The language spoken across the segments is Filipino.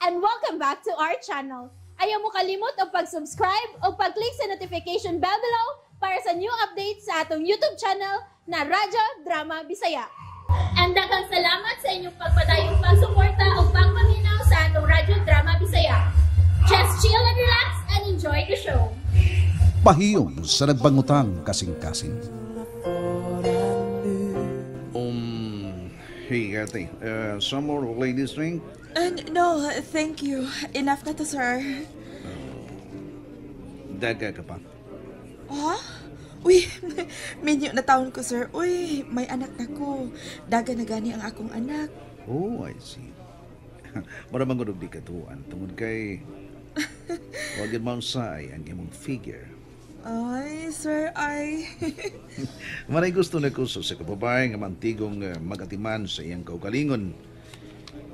and welcome back to our channel. Ayaw mo kalimot o pag-subscribe o pag-click sa notification bell below para sa new updates sa atong YouTube channel na Radyo Drama Bisaya. And daghang salamat sa inyong pagpadayong pagsuporta o pagpaminaw sa atong Radyo Drama Bisaya. Just chill and relax and enjoy the show. Pahiyong sa nagbangutang kasing-kasing. Hey, ate, some more ladies drink? No, thank you. Enough na to, sir. Daga ka pa. Ha? Uy, minyo na taon ko, sir. Uy, may anak na ko. Daga na gani ang akong anak. Oh, I see. Maramang gunog di katuan. Tungod kay... Huwag yun mausay ang imong figure. Ay, sir, ay... Maray gusto na ko sa kababae nga mantigong magatiman sa iyang kaugalingon.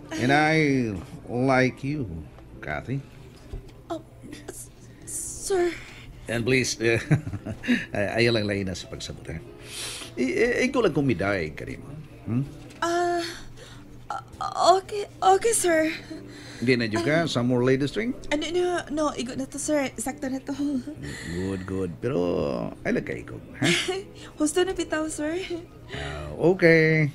And I like you, Kathy. Oh, sir... And please, ayaw lang lain na sa pagsabot, eh. Ikaw lang kumiday, Karima. Okay, sir. Hindi na juga, some more ladies drink? No, igo na to, sir. Sakto na to. Good. Pero, ay lang kayo, ha? Husto na bitaw, sir. Okay.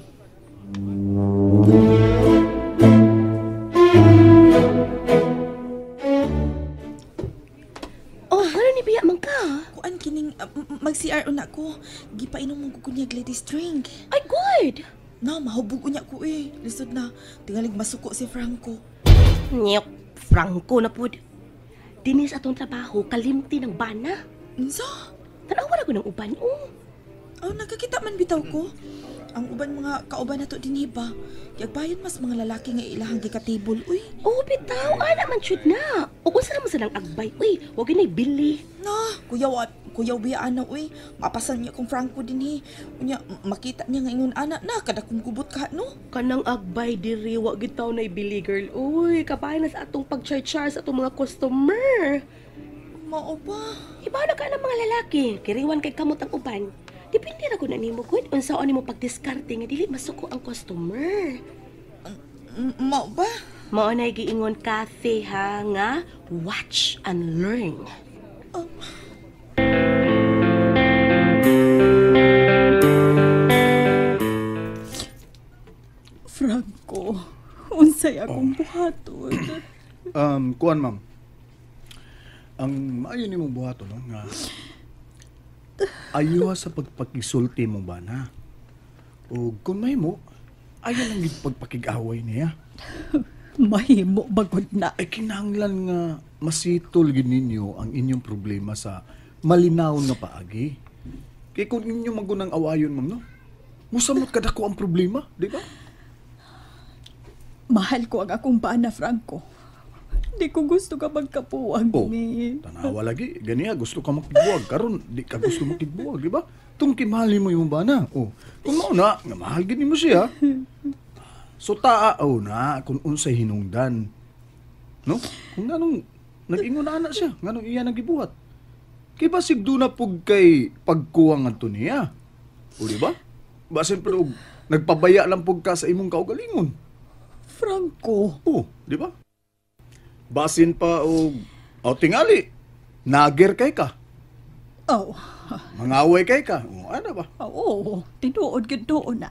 Oh, ano ni Biya man ka? Kuan kining mag-CR una ko. Gipainom mong kukunyag ladies drink. Ay, good! No, mahubog unya ko eh. Lisod na. Tingalig masuko si Franco. Nyok, Franco na po. Dinis atong trabaho, kalimti ng bana. Unsa? Tanawa na ko ng uban, oh. Oh, nakakita man bitaw ko. Ang uban mga kauban na to din ba? Yagbayon mas mga lalaki nga ilahang gikatable, uy. Oh, bitaw, ana man chud na. O kung saan mo silang agbay, uy, huwag yun ay bili. No, kuyaw biya ana, uy. Mapasan niya kung Franco din Unya, makita niya nga ingon ana na, kada kong gubot ka, no? Kanang agbay diri, wag gitaw na ibili, girl. Uy, kabayan na sa atong pag-char-char sa atong mga customer. Mao ba? Iba na ka ng mga lalaki, kiriwan kay kamot ang uban. Depende na ko na nimo, good. Unsaon nimo pagdiskarte nga dili masuko ang customer. Mao ba? Mao na giingon Kathy ha nga watch and learn. Oh. Franco, unsay akong buhaton. Kuan ma'am. Ang maayo nimong buhaton no nga ayaw sa pagpakisulti mo ba na? O kung may mo, ayaw lang yung pagpakig-away niya. Mahimo bagod na. Ay kinahanglan nga masitol gid ninyo ang inyong problema sa malinaw nga paagi. Kaya kung inyo magunang awayon, ma'am, no? Musamot kadako ang problema, di ba? Mahal ko ang akong bana, Franco. Di ko gusto ka magkapuwag ni. Tanawa lagi. Ganiya, gusto ka makigbuwag. Karon di ka gusto makigbuwag, di ba? Tung kimahali mo yung bana. Kung mauna, nga mahal gini mo siya. So taaw na kung unsay hinungdan. No? Kung ganong nag-ingon na siya, ganong iya nagibuhat. Kaya ba sigdo na pug kay pagkuwang ato niya? O di ba? Basin pero nagpabaya lang pug ka sa imong kaugalingon. Franco. Di ba? Basin pa o tingali. Nager kay ka. Oh. Mangaway kay ka. Ano ba? Oo. Tinuod gyud doon na.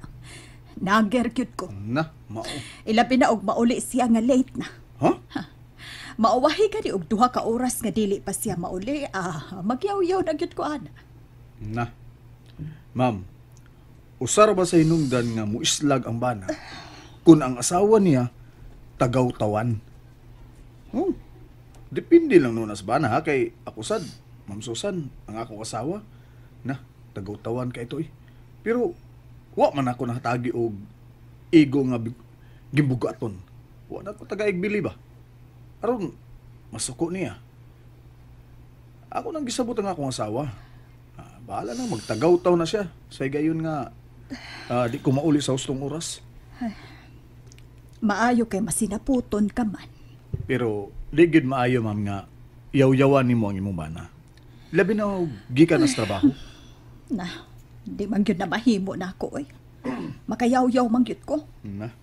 Nager gyud ko. Na, mao. Ilabi na og mauli siya nga late na. Ha? Mauwahi ka di og 2 ka oras nga dili pa siya mauli. Magyaw-yaw na gyud ko ana. Na. Ma'am, usar ba sa hinungdan nga muislag ang bana kung ang asawa niya tagaw-tawan? Depende lang nun sa bana ha, kay ako sad, Ma'am Susan, ang akong asawa, na, tagaw-tawan ka ito eh. Pero, wa man ako nakatagi og ego nga gimbugaton. Wa na ako taga-igbili ba? Aron, masuko niya. Ako nang gisabot ang akong asawa. Bahala na, magtagaw-taw na siya. Sa gayon nga, di ko mauli sa hustong oras. Maayo kay masinaputon ka man. Pero, di gid maayo, ma'am, nga yaw-yawan ni mo ang imong bana. Labi na gikan sa trabaho. Na, di man yun na mahimo na ako, eh. Makayaw-yaw man yun ko. Na.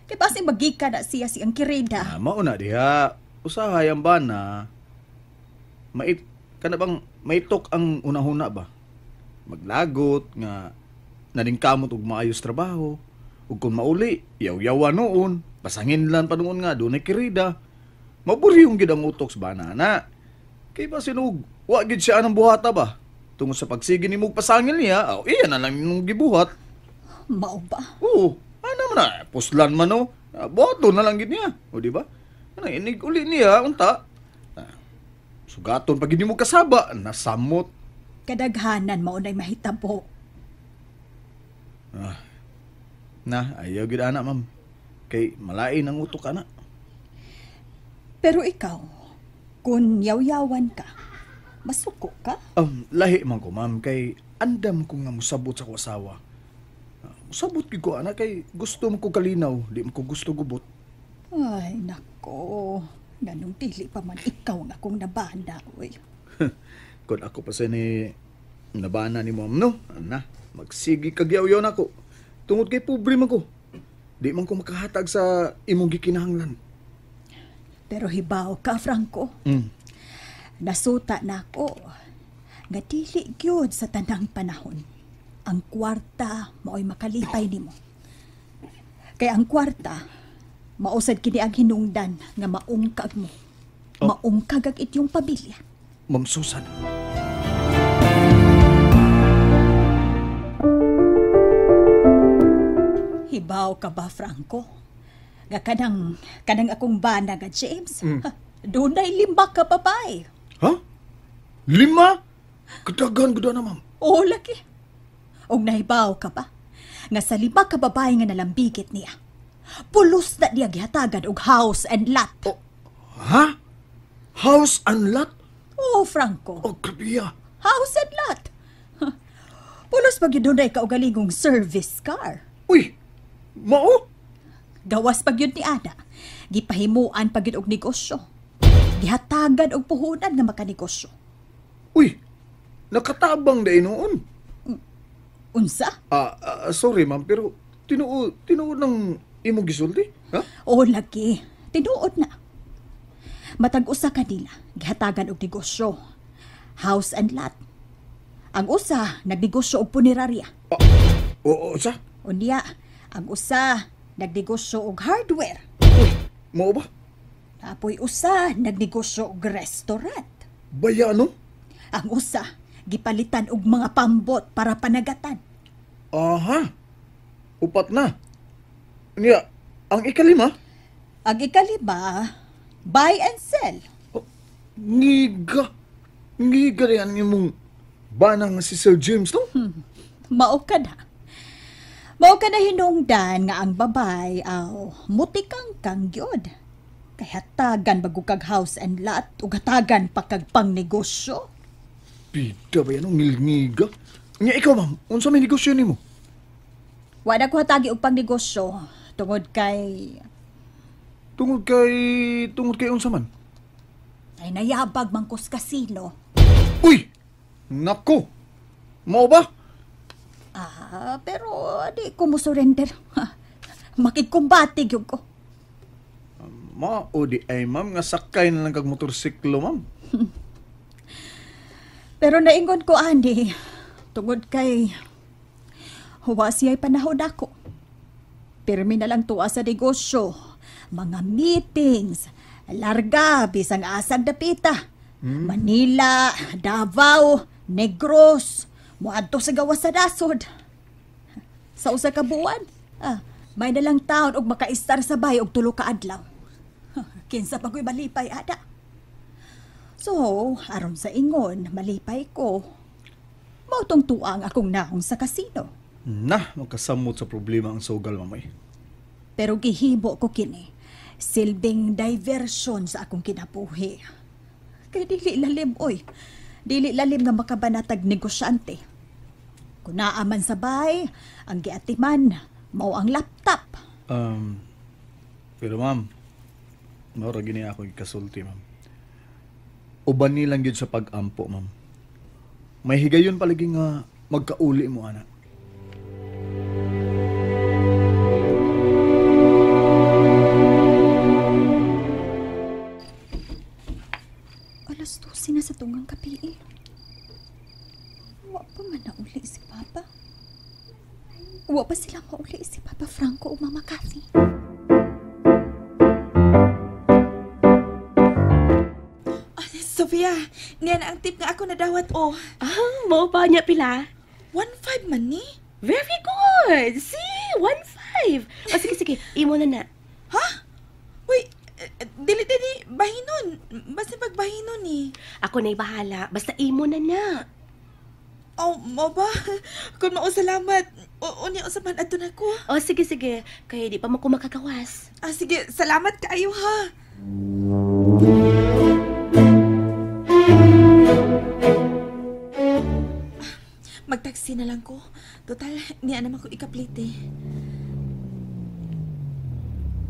Kaya basi magika na siya siyang kirida. Mauna diha. Usahay ang bana. Kana bang maitok ang unahuna ba? Maglagot nga naningkamot og maayos trabaho. Ug kung mauli, yaw-yawa noon. Pasangin lang pa noon nga doon ay kirida. Maburyong gid ang utok sa bana na. Kay ba sinog, wa gid siya anang buhata ba? Tungod sa pagsige ni mong pasangil niya, iya na lang nung gibuhat. Mao ba? Oo, ano man na, puslan man o. Boto na lang gid niya, o di ba? Ano, inig uli niya, unta. Sugaton pag hindi mo kasaba, nasamot. Kadaghanan mao nay mahitabo. Ayaw gid ana, ma'am. Kay malain ang utok ana. Pero ikaw, kung yaw-yawan ka, masuko ka? Lahi man ko, ma'am, kay andam ko nga musabot sa ko asawa. Musabot gid ko ana kay gusto mo ko kalinaw, di mo ko gusto gubot. Ay, nako. Ganong dili pa man ikaw nga kung nabanda, uy. Kung ako pa sa ni nabana ni ma'am, no? Ana, magsigi kagyaw-yaw na ko. Tungod kay pobre man ko. Di man ko makahatag sa imong gikinahanglan. Pero hibaw ka, Franco. Nasuta na ako. Nga dili gyud sa tanang panahon. Ang kwarta mao'y makalipay nimo. Kay ang kwarta, mausad kini ang hinungdan nga maungkag mo. Maungkag ang ityong pamilya. Ma'am Susan. Hibaw ka ba, Franco? Nga kanang akong bana nga James. Doon ay 5 ka babae. Ha? 5? Kadagan ko na, ma'am. Oo, laki. Og nahibaw ka ba? Nga sa 5 ka babae nga nalambigit niya. Pulos na niya gihatagan og house and lot. Ha? House and lot? Oo, Franco. Grabe. House and lot. Pulos pag yun ay kaugalingong service car. Uy, mao? Gawas pag yun ni Ada. Gipahimuan pag yun og negosyo. Gihatagan og puhunan nga makanegosyo. Uy, nakatabang na noon. Unsa? Sorry ma'am, pero tinuod ng imong gisulti? Ha? Oo, lagi. Tinuod na. Matag usa kanila, gihatagan og negosyo. House and lot. Ang usa, nagnegosyo og punerarya. Oo, sa? Unya, ang usa, nagnegosyo og hardware. Uy, mao ba? Apoy usa, nagnegosyo og restaurant. Baya ano? Ang usa, gipalitan og mga pambot para panagatan. Aha. Upat na. Niya, ang ikalima? Ang ikalima, buy and sell. Ngiga. Ngiga rin imong banang si Sir James, no? Mao ka na. Mao ka na hinungdan nga ang babay mutikang kang gyud. Kay hatagan bago kag house and lot ug hatagan pa kag pangnegosyo. Bida ba yan, ngiga? Niya, ikaw ma'am, unsa may negosyo nimo? Wala ko hatagi og pangnegosyo tungod kay Tungod kay unsa man? ay nayabag man kos kasino. Uy! Nako! Mao ba? Pero di ko mo surrender. Makikumbati gyud ko. Mao di ay ma'am, nga sakay na lang kag motorsiklo ma'am. Pero naingon ko ani tungod kay huwa siya'y panahon ako. Pirmi na lang tuwa sa negosyo, mga meetings, larga, bisang asang dapita. Manila, Davao, Negros, muadto sa gawas sa nasod. Sa usa ka buwan, may nalang taon og makaistar sa bay og 3 ka adlaw. Kinsa pa ko'y malipay, ada. So, aron sa ingon, malipay ko. Mautong tuang akong naong sa kasino. Makasamot sa problema ang sugal, mamay. Pero gihibo ko kini, silbing diversion sa akong kinabuhi. Kay dili lalim, oy. Dili lalim nga makabanatag negosyante. Kung naaman sa bay, ang giatiman, mao ang laptop. Pero ma'am, maura gini ako ikasulti, ma'am. Uban nilang yun sa pag-ampo, ma'am. May higayon palagi nga magkauli mo, anak. Mama Cathy. Sofia, niyan ang tip nga ako nadawat o. Mao ba niya pila? 1.5 man ni? Very good! See? 1.5. O sige, imo na. Ha? Uy, dili bahinon. Basta pagbahinon ni. Ako na'y bahala. Basta imo na. Oh, mo ba? Kung mao salamat. Unya usapan adto na ko. O sige. Kaya di pa mo ko makagawas. Sige, salamat kaayo ha. Magtaksi na lang ko. Total, niya naman ko ikaplite.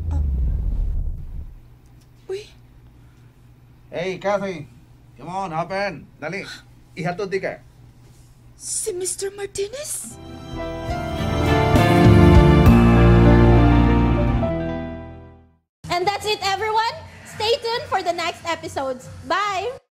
Oh. Uy, Hey, Kathy. Come on, hop in. Dali. Ihatod di ka. si Mr. Martinez? And that's it, everyone. Stay tuned for the next episodes. Bye!